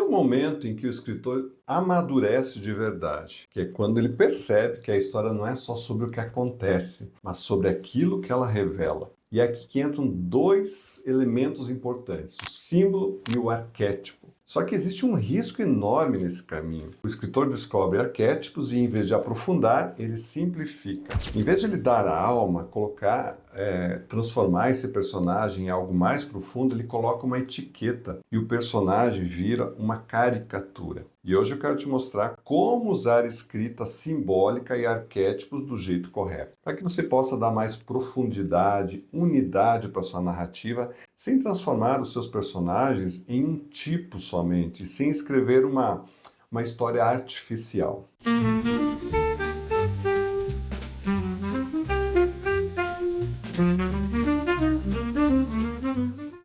um momento em que o escritor amadurece de verdade, que é quando ele percebe que a história não é só sobre o que acontece, mas sobre aquilo que ela revela. E é aqui que entram dois elementos importantes, o símbolo e o arquétipo. Só que existe um risco enorme nesse caminho. O escritor descobre arquétipos e, em vez de aprofundar, ele simplifica. Em vez de ele dar a alma, transformar esse personagem em algo mais profundo, ele coloca uma etiqueta e o personagem vira uma caricatura. E hoje eu quero te mostrar como usar escrita simbólica e arquétipos do jeito correto, para que você possa dar mais profundidade, unidade para sua narrativa, sem transformar os seus personagens em um tipo somente, sem escrever uma história artificial.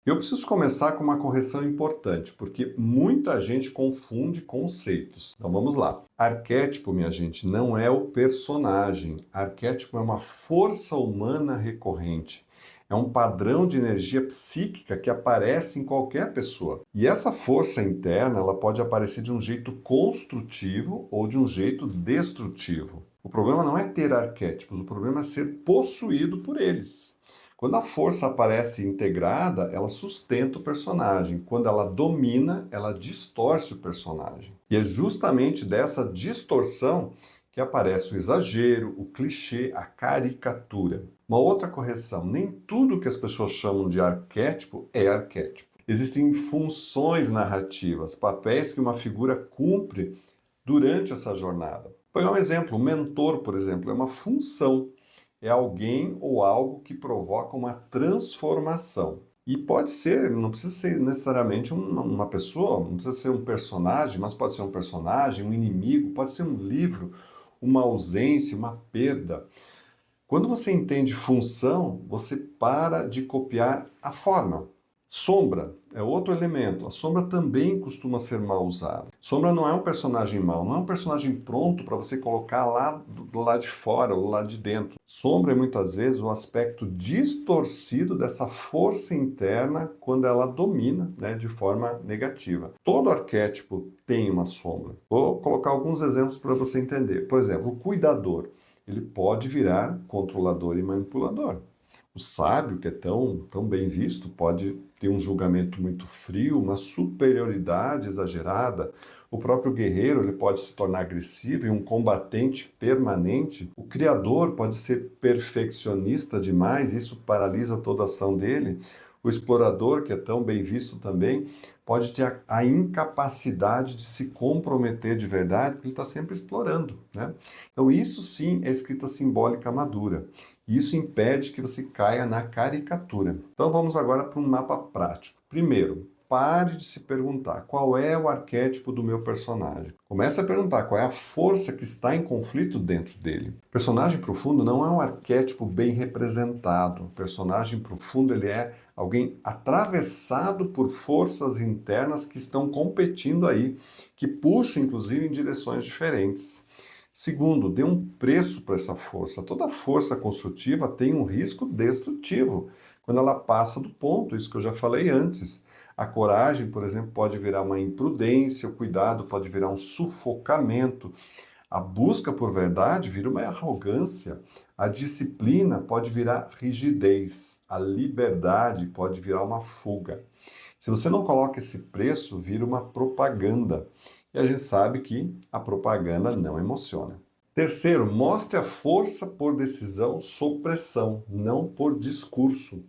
Eu preciso começar com uma correção importante, porque muita gente confunde conceitos. Então vamos lá. Arquétipo, minha gente, não é o personagem. Arquétipo é uma força humana recorrente. É um padrão de energia psíquica que aparece em qualquer pessoa. E essa força interna, ela pode aparecer de um jeito construtivo ou de um jeito destrutivo. O problema não é ter arquétipos, o problema é ser possuído por eles. Quando a força aparece integrada, ela sustenta o personagem. Quando ela domina, ela distorce o personagem. E é justamente dessa distorção que aparece o exagero, o clichê, a caricatura. Uma outra correção, nem tudo que as pessoas chamam de arquétipo é arquétipo. Existem funções narrativas, papéis que uma figura cumpre durante essa jornada. Vou pegar um exemplo, o mentor, por exemplo, é uma função. É alguém ou algo que provoca uma transformação. E pode ser, não precisa ser necessariamente uma pessoa, não precisa ser um personagem, mas pode ser um personagem, um inimigo, pode ser um livro, uma ausência, uma perda. Quando você entende função, você para de copiar a forma. Sombra é outro elemento. A sombra também costuma ser mal usada. Sombra não é um personagem mau, não é um personagem pronto para você colocar lá do lado de fora ou do lado de dentro. Sombra é muitas vezes o aspecto distorcido dessa força interna quando ela domina, de forma negativa. Todo arquétipo tem uma sombra. Vou colocar alguns exemplos para você entender. Por exemplo, o cuidador. Ele pode virar controlador e manipulador. O sábio, que é tão bem visto, pode ter um julgamento muito frio, uma superioridade exagerada. O próprio guerreiro, ele pode se tornar agressivo e um combatente permanente. O criador pode ser perfeccionista demais, isso paralisa toda a ação dele. O explorador, que é tão bem visto também, pode ter a incapacidade de se comprometer de verdade, porque ele está sempre explorando, né? Então isso sim é escrita simbólica madura. E isso impede que você caia na caricatura. Então vamos agora para um mapa prático. Primeiro, pare de se perguntar qual é o arquétipo do meu personagem. Comece a perguntar qual é a força que está em conflito dentro dele. Personagem profundo não é um arquétipo bem representado. O personagem profundo ele é alguém atravessado por forças internas que estão competindo aí, que puxam inclusive em direções diferentes. Segundo, dê um preço para essa força. Toda força construtiva tem um risco destrutivo quando ela passa do ponto, isso que eu já falei antes. A coragem, por exemplo, pode virar uma imprudência, o cuidado pode virar um sufocamento, a busca por verdade vira uma arrogância, a disciplina pode virar rigidez, a liberdade pode virar uma fuga. Se você não coloca esse preço, vira uma propaganda. E a gente sabe que a propaganda não emociona. Terceiro, mostre a força por decisão sob pressão, não por discurso.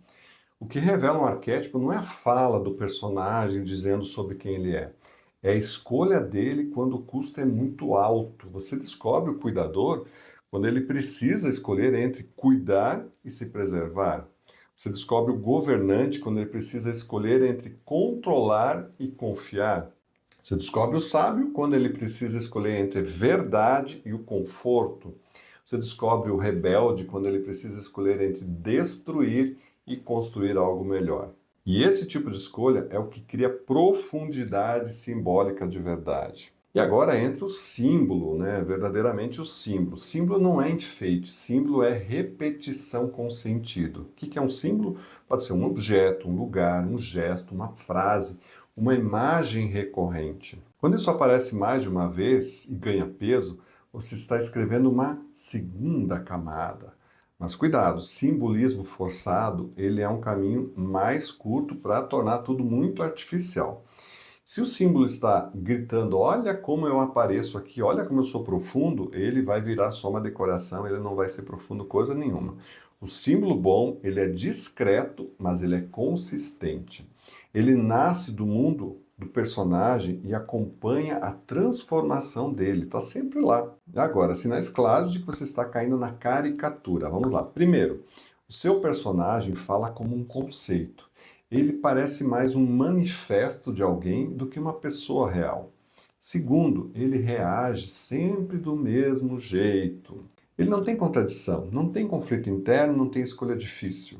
O que revela um arquétipo não é a fala do personagem dizendo sobre quem ele é. É a escolha dele quando o custo é muito alto. Você descobre o cuidador quando ele precisa escolher entre cuidar e se preservar. Você descobre o governante quando ele precisa escolher entre controlar e confiar. Você descobre o sábio quando ele precisa escolher entre verdade e o conforto. Você descobre o rebelde quando ele precisa escolher entre destruir e construir algo melhor. E esse tipo de escolha é o que cria profundidade simbólica de verdade. E agora entra o símbolo, verdadeiramente o símbolo. Símbolo não é enfeite, símbolo é repetição com sentido. O que é um símbolo? Pode ser um objeto, um lugar, um gesto, uma frase, uma imagem recorrente. Quando isso aparece mais de uma vez e ganha peso, você está escrevendo uma segunda camada. Mas cuidado, simbolismo forçado, ele é um caminho mais curto para tornar tudo muito artificial. Se o símbolo está gritando, olha como eu apareço aqui, olha como eu sou profundo, ele vai virar só uma decoração, ele não vai ser profundo coisa nenhuma. O símbolo bom, ele é discreto, mas ele é consistente. Ele nasce do mundo do personagem e acompanha a transformação dele, está sempre lá. Agora, sinais claros de que você está caindo na caricatura. Vamos lá. Primeiro, o seu personagem fala como um conceito. Ele parece mais um manifesto de alguém do que uma pessoa real. Segundo, ele reage sempre do mesmo jeito. Ele não tem contradição, não tem conflito interno, não tem escolha difícil.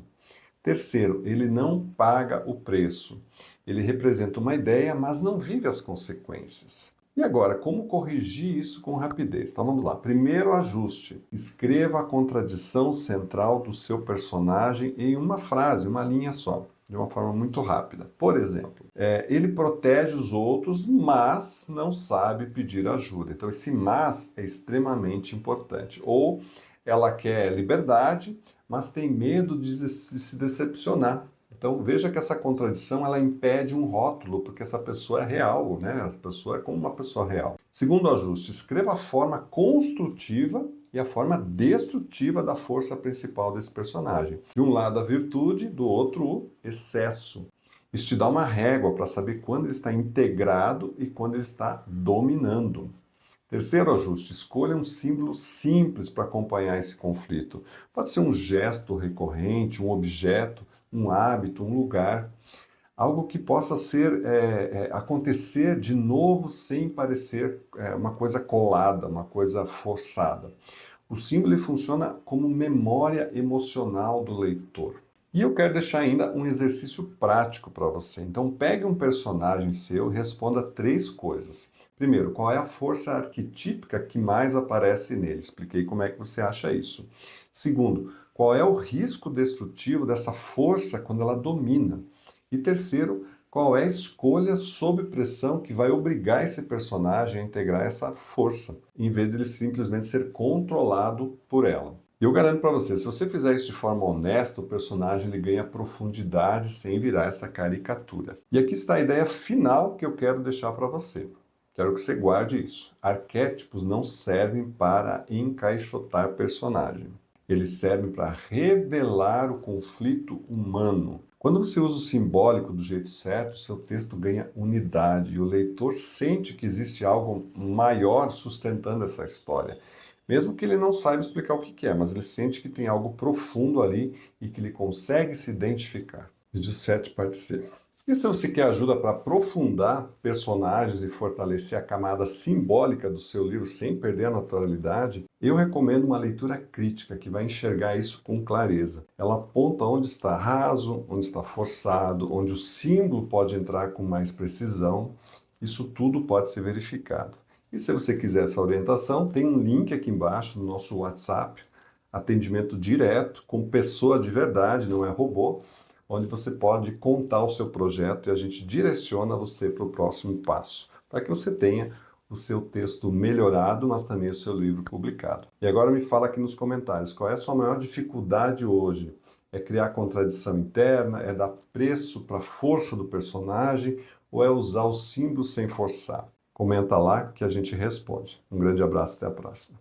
Terceiro, ele não paga o preço. Ele representa uma ideia, mas não vive as consequências. E agora, como corrigir isso com rapidez? Então vamos lá. Primeiro ajuste. Escreva a contradição central do seu personagem em uma frase, uma linha só, de uma forma muito rápida. Por exemplo, ele protege os outros, mas não sabe pedir ajuda. Então esse mas é extremamente importante. Ou ela quer liberdade, mas tem medo de se decepcionar. Então veja que essa contradição ela impede um rótulo, porque essa pessoa é real, né? A pessoa é como uma pessoa real. Segundo ajuste, escreva a forma construtiva e a forma destrutiva da força principal desse personagem. De um lado a virtude, do outro o excesso. Isso te dá uma régua para saber quando ele está integrado e quando ele está dominando. Terceiro ajuste, escolha um símbolo simples para acompanhar esse conflito. Pode ser um gesto recorrente, um objeto, um hábito, um lugar. Algo que possa acontecer de novo sem parecer uma coisa colada, uma coisa forçada. O símbolo funciona como memória emocional do leitor. E eu quero deixar ainda um exercício prático para você. Então, pegue um personagem seu e responda 3 coisas. Primeiro, qual é a força arquetípica que mais aparece nele? Expliquei como é que você acha isso. Segundo, qual é o risco destrutivo dessa força quando ela domina? E terceiro, qual é a escolha sob pressão que vai obrigar esse personagem a integrar essa força, em vez de ele simplesmente ser controlado por ela? E eu garanto para você, se você fizer isso de forma honesta, o personagem ele ganha profundidade sem virar essa caricatura. E aqui está a ideia final que eu quero deixar para você. Quero que você guarde isso. Arquétipos não servem para encaixotar personagem. Eles servem para revelar o conflito humano. Quando você usa o simbólico do jeito certo, seu texto ganha unidade e o leitor sente que existe algo maior sustentando essa história. Mesmo que ele não saiba explicar o que é, mas ele sente que tem algo profundo ali e que ele consegue se identificar. Vídeo 7, parte C. E se você quer ajuda para aprofundar personagens e fortalecer a camada simbólica do seu livro sem perder a naturalidade, eu recomendo uma leitura crítica que vai enxergar isso com clareza. Ela aponta onde está raso, onde está forçado, onde o símbolo pode entrar com mais precisão. Isso tudo pode ser verificado. E se você quiser essa orientação, tem um link aqui embaixo no nosso WhatsApp, atendimento direto, com pessoa de verdade, não é robô, onde você pode contar o seu projeto e a gente direciona você para o próximo passo, para que você tenha o seu texto melhorado, mas também o seu livro publicado. E agora me fala aqui nos comentários, qual é a sua maior dificuldade hoje? É criar contradição interna? É dar preço para a força do personagem? Ou é usar o símbolo sem forçar? Comenta lá que a gente responde. Um grande abraço, até a próxima.